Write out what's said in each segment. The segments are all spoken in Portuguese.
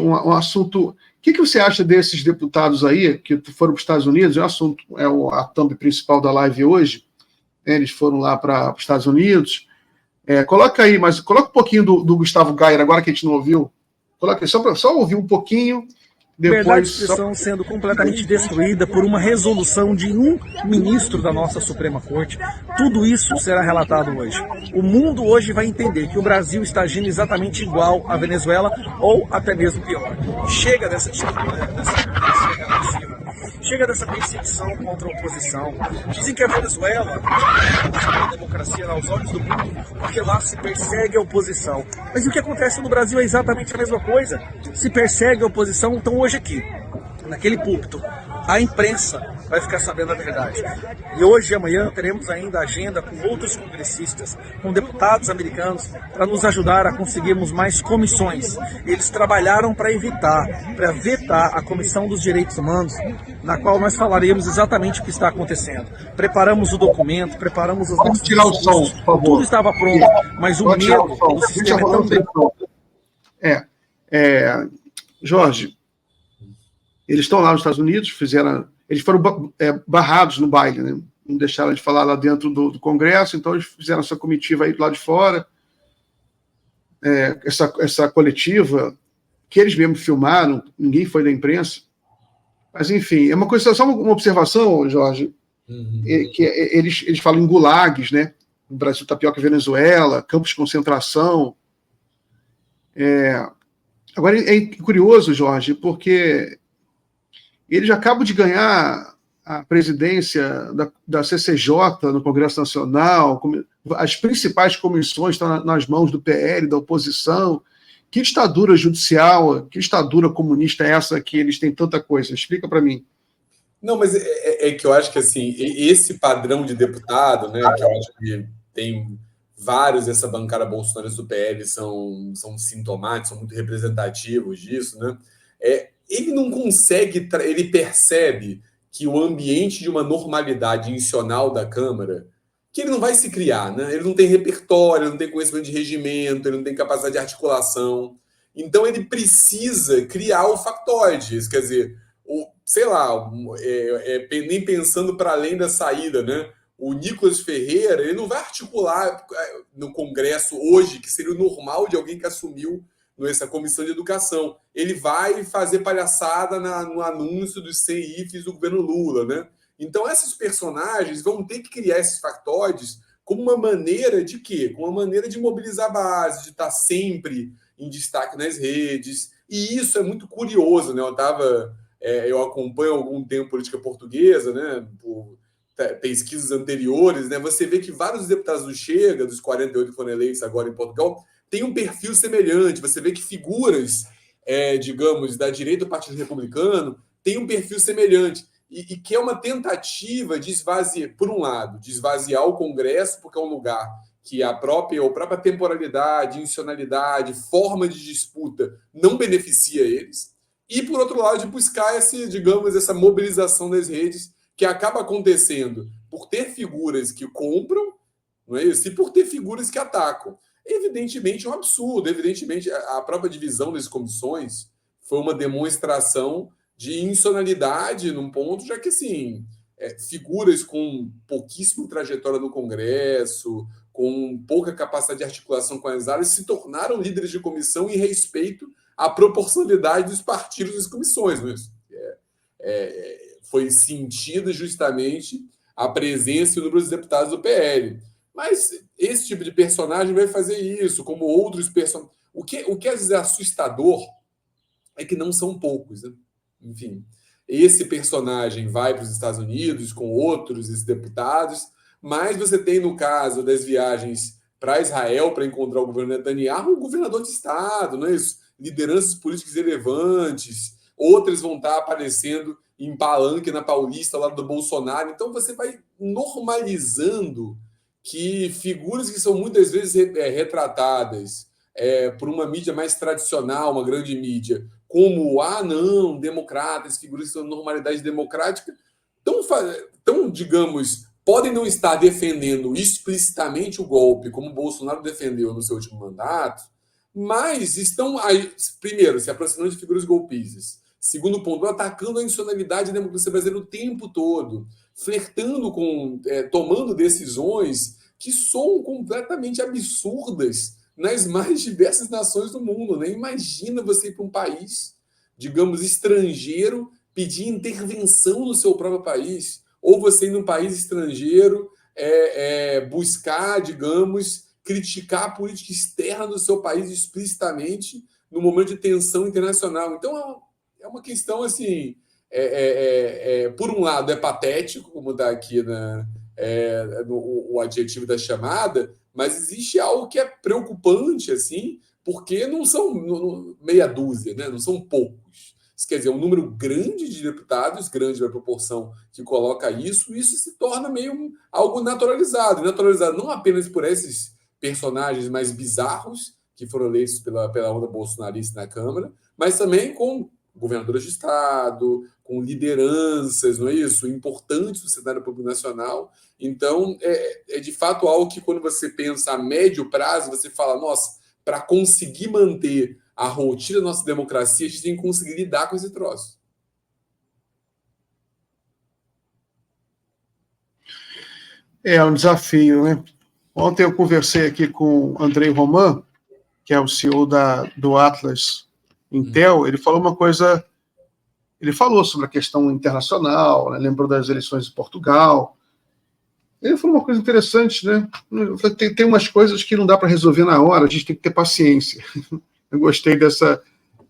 um assunto. O que você acha desses deputados aí que foram para os Estados Unidos? É o assunto, a thumb principal da live hoje. Eles foram lá para os Estados Unidos. Coloca aí, mas coloca um pouquinho do Gustavo Gayer, agora que a gente não ouviu. Coloca aí, só ouvir um pouquinho. Liberdade de expressão sendo completamente destruída por uma resolução de um ministro da nossa Suprema Corte. Tudo isso será relatado hoje. O mundo hoje vai entender que o Brasil está agindo exatamente igual à Venezuela ou até mesmo pior. Chega dessa chega dessa perseguição contra a oposição. Dizem que a Venezuela é a democracia aos olhos do mundo porque lá se persegue a oposição. Mas o que acontece no Brasil é exatamente a mesma coisa. Se persegue a oposição, então hoje aqui, naquele púlpito, a imprensa vai ficar sabendo a verdade. E hoje e amanhã teremos ainda agenda com outros congressistas, com deputados americanos, para nos ajudar a conseguirmos mais comissões. Eles trabalharam para vetar a Comissão dos Direitos Humanos, na qual nós falaremos exatamente o que está acontecendo. Preparamos o documento, preparamos os nossos tirar o som, por favor. Tudo estava pronto, mas o medo do sistema é tão grande. Jorge, eles estão lá nos Estados Unidos, eles foram barrados no baile, né? Não deixaram de falar lá dentro do Congresso, então eles fizeram essa comitiva aí do lado de fora, essa coletiva, que eles mesmos filmaram, ninguém foi da imprensa. Mas, enfim, é uma coisa, só uma observação, Jorge, que eles falam em gulags, né? O Brasil está pior que a Venezuela, campos de concentração. Agora, é curioso, Jorge, porque eles acabam de ganhar a presidência da CCJ no Congresso Nacional, as principais comissões estão nas mãos do PL, da oposição. Que ditadura judicial, que ditadura comunista é essa que eles têm tanta coisa? Explica para mim. Não, mas é que eu acho que assim, esse padrão de deputado, né, que eu acho que tem vários dessa bancada bolsonarista do PL são sintomáticos, são muito representativos disso, né? Ele não consegue, ele percebe que o ambiente de uma normalidade institucional da Câmara, que ele não vai se criar, né? Ele não tem repertório, ele não tem conhecimento de regimento, ele não tem capacidade de articulação. Então ele precisa criar o factoide, quer dizer, sei lá, nem pensando para além da saída, né? O Nicolas Ferreira, ele não vai articular no Congresso hoje, que seria o normal de alguém que assumiu nessa comissão de educação. Ele vai fazer palhaçada no anúncio dos CIFs do governo Lula, né? Então, esses personagens vão ter que criar esses factoides como uma maneira de quê? Como uma maneira de mobilizar a base, de estar sempre em destaque nas redes. E isso é muito curioso, né? Eu acompanho há algum tempo política portuguesa, né? Por pesquisas anteriores, né? Você vê que vários deputados do Chega, dos 48 que foram eleitos agora em Portugal, têm um perfil semelhante. Você vê que figuras, digamos, da direita do Partido Republicano têm um perfil semelhante. E que é uma tentativa de esvaziar, por um lado, de esvaziar o Congresso, porque é um lugar que a própria temporalidade, institucionalidade, forma de disputa não beneficia eles, e, por outro lado, de buscar essa mobilização das redes que acaba acontecendo por ter figuras que compram, não é isso? E por ter figuras que atacam. Evidentemente, é um absurdo. Evidentemente, a própria divisão das comissões foi uma demonstração de institucionalidade num ponto, já que, assim, figuras com pouquíssima trajetória no Congresso, com pouca capacidade de articulação com as áreas, se tornaram líderes de comissão em respeito à proporcionalidade dos partidos das comissões. Não é isso? Foi sentida justamente a presença e o número de deputados do PL. Mas esse tipo de personagem vai fazer isso, como outros personagens. O que às vezes é assustador é que não são poucos, né? Enfim, esse personagem vai para os Estados Unidos com outros deputados, mas você tem, no caso das viagens para Israel para encontrar o governo Netanyahu, um governador de estado, não é isso? Lideranças políticas relevantes, outras vão estar aparecendo em Palanque, na Paulista, lá do Bolsonaro. Então você vai normalizando que figuras que são muitas vezes retratadas por uma mídia mais tradicional, uma grande mídia, como, não, democratas, figuras que são normalidade democrática, digamos, podem não estar defendendo explicitamente o golpe, como o Bolsonaro defendeu no seu último mandato, mas estão, aí, primeiro, se aproximando de figuras golpistas. Segundo ponto, atacando a institucionalidade da democracia brasileira o tempo todo, flertando com, tomando decisões que são completamente absurdas nas mais diversas nações do mundo. Né? Imagina você ir para um país, digamos, estrangeiro, pedir intervenção no seu próprio país, ou você ir num país estrangeiro buscar, digamos, criticar a política externa do seu país explicitamente no momento de tensão internacional. Então, é uma questão, assim, por um lado, é patético, como está aqui o adjetivo da chamada, mas existe algo que é preocupante, assim, porque não são meia dúzia, né? Não são poucos. Isso quer dizer, um número grande de deputados, grande da proporção que coloca isso se torna meio algo naturalizado. E naturalizado não apenas por esses personagens mais bizarros que foram eleitos pela onda bolsonarista na Câmara, mas também com governadores de Estado, com lideranças, não é isso? Importantes do cenário público nacional. Então, é de fato algo que, quando você pensa a médio prazo, você fala, nossa, para conseguir manter a rotina da nossa democracia, a gente tem que conseguir lidar com esse troço. É um desafio, né? Ontem eu conversei aqui com o Andrei Roman, que é o CEO do Atlas Intel. Ele falou uma coisa, ele falou sobre a questão internacional, né? Lembrou das eleições de Portugal. Ele falou uma coisa interessante, né? Tem umas coisas que não dá para resolver na hora, a gente tem que ter paciência. Eu gostei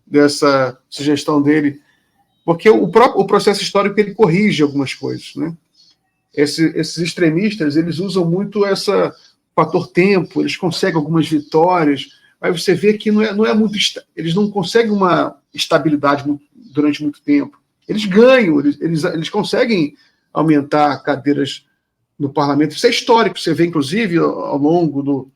dessa sugestão dele, porque o processo histórico ele corrige algumas coisas, né? Esses extremistas, eles usam muito esse fator tempo, eles conseguem algumas vitórias, aí você vê que não é muito, eles não conseguem uma estabilidade durante muito tempo. Eles ganham, eles conseguem aumentar cadeiras no parlamento. Isso é histórico, você vê, inclusive, ao longo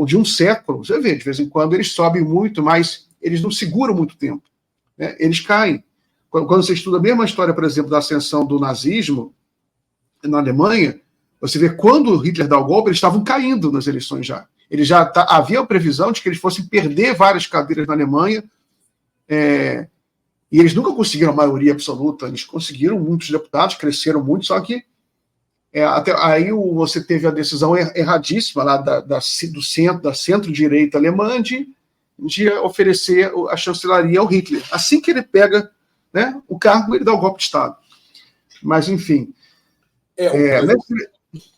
de um século, você vê, de vez em quando eles sobem muito, mas eles não seguram muito tempo, né? Eles caem. Quando você estuda a mesma história, por exemplo, da ascensão do nazismo na Alemanha, você vê quando Hitler dá o golpe, eles estavam caindo nas eleições já. Havia a previsão de que eles fossem perder várias cadeiras na Alemanha, e eles nunca conseguiram a maioria absoluta, eles conseguiram muitos deputados, cresceram muito, só que até aí você teve a decisão erradíssima lá da centro-direita alemã de oferecer a chancelaria ao Hitler. Assim que ele pega, né, o cargo, ele dá o golpe de Estado. Mas, enfim...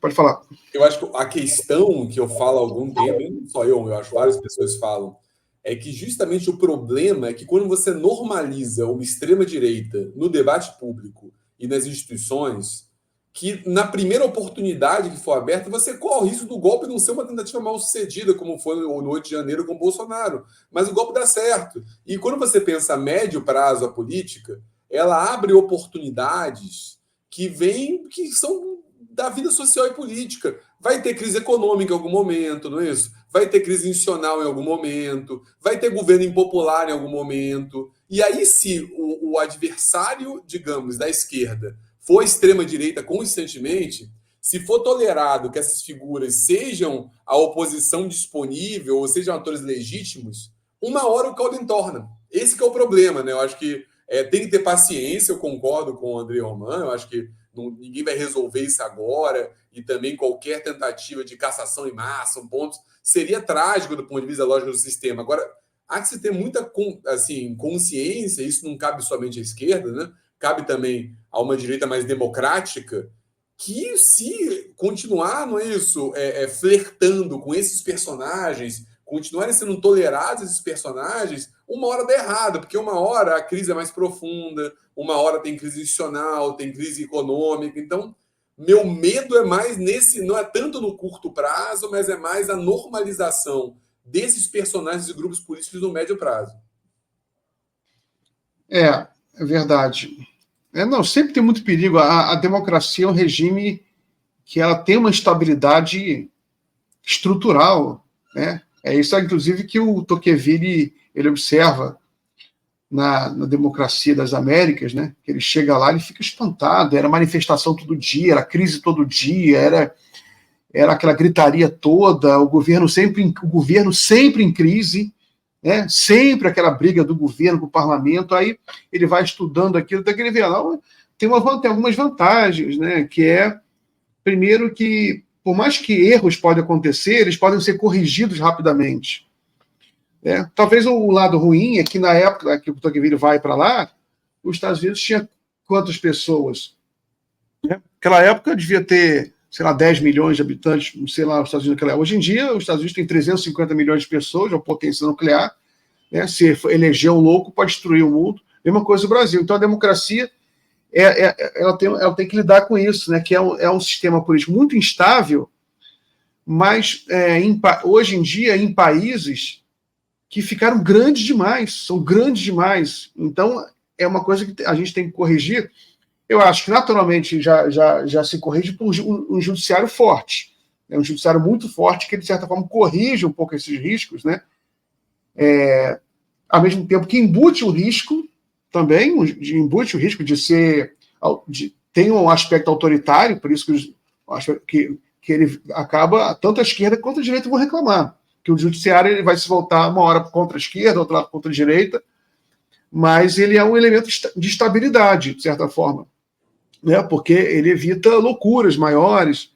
Pode falar. Eu acho que a questão que eu falo há algum tempo, não só eu acho que várias pessoas falam, é que justamente o problema é que quando você normaliza uma extrema-direita no debate público e nas instituições, que na primeira oportunidade que for aberta, você corre o risco do golpe não ser uma tentativa mal sucedida, como foi no 8 de janeiro com Bolsonaro. Mas o golpe dá certo. E quando você pensa a médio prazo a política, ela abre oportunidades que são da vida social e política. Vai ter crise econômica em algum momento, não é isso? Vai ter crise institucional em algum momento, vai ter governo impopular em algum momento. E aí, se o adversário, digamos, da esquerda for extrema-direita constantemente, se for tolerado que essas figuras sejam a oposição disponível ou sejam atores legítimos, uma hora o caldo entorna. Esse que é o problema, né? Eu acho que tem que ter paciência, eu concordo com o André Roman, eu acho que ninguém vai resolver isso agora, e também qualquer tentativa de cassação em massa, seria trágico do ponto de vista lógico do sistema. Agora, há que se ter muita consciência, isso não cabe somente à esquerda, né? Cabe também a uma direita mais democrática, que se continuar, não é isso, flertando com esses personagens, continuarem sendo tolerados esses personagens, uma hora dá errado, porque uma hora a crise é mais profunda, uma hora tem crise institucional, tem crise econômica. Então, meu medo é mais não é tanto no curto prazo, mas é mais a normalização desses personagens e grupos políticos no médio prazo. É verdade. Não, sempre tem muito perigo. A democracia é um regime que ela tem uma estabilidade estrutural, né? É isso, inclusive, que o Tocqueville ele observa na democracia das Américas, né? Que ele chega lá, ele fica espantado. Era manifestação todo dia, era crise todo dia, era aquela gritaria toda, o governo sempre em crise, né? Sempre aquela briga do governo com o parlamento. Aí ele vai estudando aquilo, até que ele vê lá, tem algumas vantagens, né? Que é, primeiro, que por mais que erros podem acontecer, eles podem ser corrigidos rapidamente. Talvez o lado ruim é que na época que o Tocqueville vai para lá, os Estados Unidos tinha quantas pessoas? Naquela época devia ter, sei lá, 10 milhões de habitantes, sei lá, os Estados Unidos naquela época. Hoje em dia, os Estados Unidos têm 350 milhões de pessoas, é uma potência nuclear, né? Se eleger um louco, pode destruir o mundo. Mesma coisa no Brasil. Então, a democracia, ela tem que lidar com isso, né? Que é um sistema político muito instável, mas hoje em dia, em países que ficaram grandes demais, são grandes demais. Então, é uma coisa que a gente tem que corrigir. Eu acho que, naturalmente, já se corrige por um judiciário forte. É um judiciário muito forte que, de certa forma, corrige um pouco esses riscos, né? Ao mesmo tempo que embute o risco também, embute o risco tem um aspecto autoritário, por isso que ele acaba, tanto a esquerda quanto a direita vão reclamar, que o judiciário ele vai se voltar uma hora contra a esquerda, outra hora contra a direita, mas ele é um elemento de estabilidade, de certa forma, né? Porque ele evita loucuras maiores.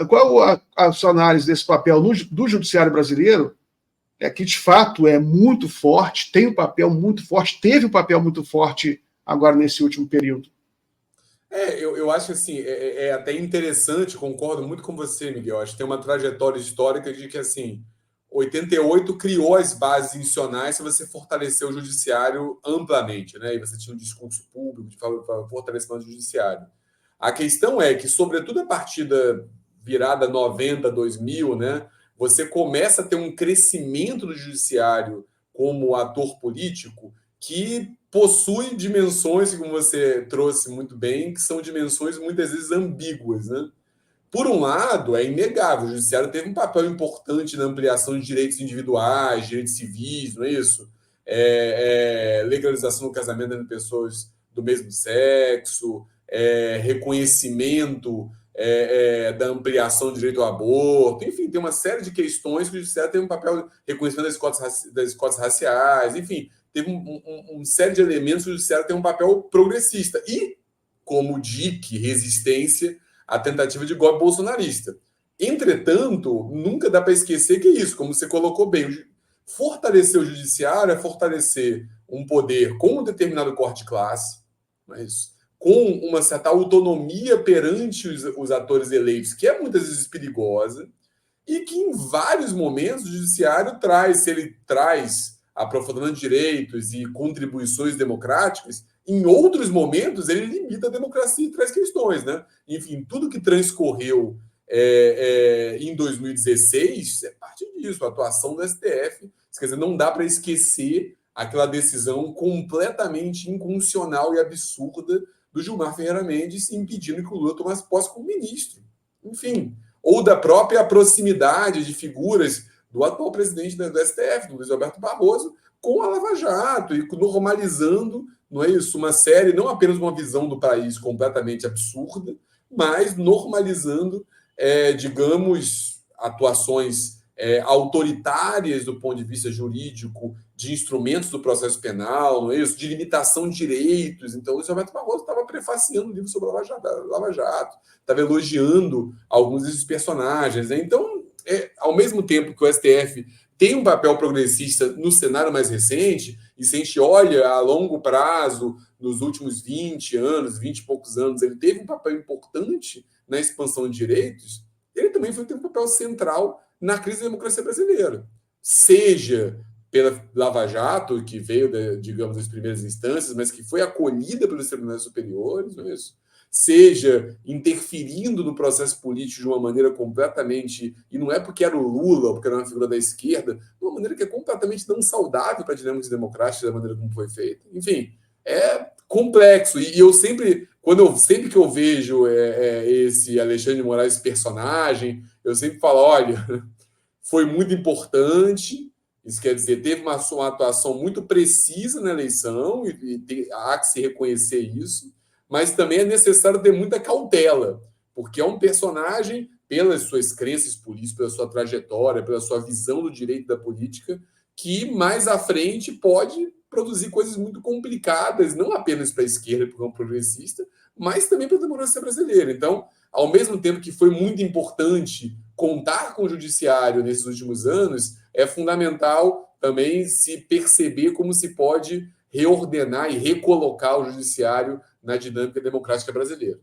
Qual a sua análise desse papel do judiciário brasileiro? Que de fato é muito forte, tem um papel muito forte, teve um papel muito forte agora nesse último período. Eu acho assim, é até interessante, concordo muito com você, Miguel. Acho que tem uma trajetória histórica de que, assim, 88 criou as bases institucionais se você fortaleceu o judiciário amplamente, né? E você tinha um discurso público de fortalecimento do judiciário. A questão é que, sobretudo a partir da virada 90, 2000, né? Você começa a ter um crescimento do judiciário como ator político que possui dimensões, como você trouxe muito bem, que são dimensões muitas vezes ambíguas, né? Por um lado, é inegável, o judiciário teve um papel importante na ampliação de direitos individuais, direitos civis, não é isso? Legalização do casamento entre pessoas do mesmo sexo, reconhecimento da ampliação do direito ao aborto, enfim, tem uma série de questões que o judiciário teve um papel, reconhecimento das cotas raciais, enfim, teve uma série de elementos que o judiciário tem um papel progressista. E, como dique, resistência à tentativa de golpe bolsonarista. Entretanto, nunca dá para esquecer que é isso, como você colocou bem, fortalecer o judiciário é fortalecer um poder com um determinado corte de classe, mas com uma certa autonomia perante os atores eleitos, que é muitas vezes perigosa, e que em vários momentos o judiciário traz, se ele traz aprofundamento de direitos e contribuições democráticas, em outros momentos ele limita a democracia e traz questões, né? Enfim, tudo que transcorreu em 2016 é parte disso, a atuação do STF. Quer dizer, não dá para esquecer aquela decisão completamente inconstitucional e absurda do Gilmar Ferreira Mendes impedindo que o Lula tomasse posse como ministro. Enfim, ou da própria proximidade de figuras do atual presidente do STF, do Luiz Roberto Barroso, com a Lava Jato, e normalizando, não é isso, uma série, não apenas uma visão do país completamente absurda, mas normalizando, digamos, atuações autoritárias do ponto de vista jurídico, de instrumentos do processo penal, não é isso, de limitação de direitos. Então, o Luiz Roberto Barroso estava prefaciando um livro sobre a Lava Jato, estava elogiando alguns desses personagens, né? Então, ao mesmo tempo que o STF tem um papel progressista no cenário mais recente, e se a gente olha a longo prazo, nos últimos 20 anos, 20 e poucos anos, ele teve um papel importante na expansão de direitos, ele também tem um papel central na crise da democracia brasileira. Seja pela Lava Jato, que veio, digamos, das primeiras instâncias, mas que foi acolhida pelos tribunais superiores, não é isso? Seja interferindo no processo político de uma maneira completamente, e não é porque era o Lula, porque era uma figura da esquerda, de uma maneira que é completamente não saudável para a dinâmica democrática da maneira como foi feita. Enfim, é complexo. E eu sempre, sempre que eu vejo esse Alexandre de Moraes personagem, eu sempre falo, olha, foi muito importante, isso quer dizer, teve uma atuação muito precisa na eleição, e há que se reconhecer isso, mas também é necessário ter muita cautela, porque é um personagem, pelas suas crenças políticas, pela sua trajetória, pela sua visão do direito da política, que mais à frente pode produzir coisas muito complicadas, não apenas para a esquerda, porque é um progressista, mas também para a democracia brasileira. Então, ao mesmo tempo que foi muito importante contar com o judiciário nesses últimos anos, é fundamental também se perceber como se pode reordenar e recolocar o judiciário na dinâmica democrática brasileira.